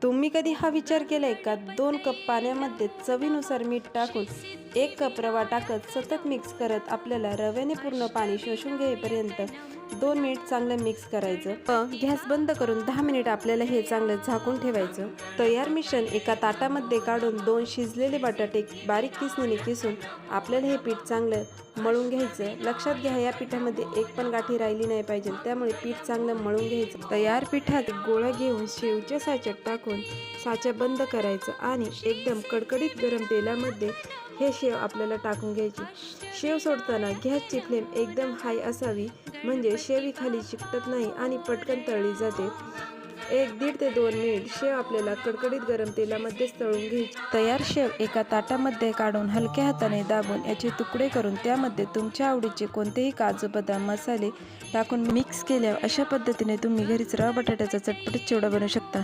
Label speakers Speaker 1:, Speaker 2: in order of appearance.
Speaker 1: तुम्ही कधी हा विचार केलाय का 2 कप पाण्यामध्ये चवीनुसार मीठ टाकून 1 कप रवा टाकत सतत मिक्स करत आपल्याला रव्याने पूर्ण पाणी शोषून घेईपर्यंत 2 मिनिट चांगलं मिक्स करायचं. गॅस बंद करून 10 मिनिट आपल्याला हे चांगलं झाकून ठेवायचं. तयार मिश्रण एका ताटामध्ये काढून 2 शिजलेले बटाटे बारीक किसणीने किसून आपल्याला हे पीठ चांगलं मळून घ्यायचं. लक्षात घ्या, या पिठामध्ये एक पण गाठी राहिली नाही पाहिजे, त्यामुळे पीठ चांगलं मळून घ्यायचं. तयार पिठात गोळा घेऊन शेवच्या साच्यात टाकून साचा बंद करायचं आणि एकदम कडकडीत गरम तेलामध्ये हे शेव आपल्याला टाकून घ्यायची. शेव सोडताना गॅसची फ्लेम एकदम हाय असावी, म्हणजे शेव ही खाली चिकटत नाही आणि पटकन तळली जाते. 1.5 ते 2 मिनिट शेव आपल्याला कडकडीत गरम तेलामध्येच तळून घ्यायची. तयार शेव एका ताटामध्ये काढून हलक्या हाताने दाबून याचे तुकडे करून त्यामध्ये तुमच्या आवडीचे कोणतेही काजू, बदाम, मसाले टाकून मिक्स केल्यावर अशा पद्धतीने तुम्ही घरीच रवा बटाट्याचा चटपटीत चिवडा बनवू शकता.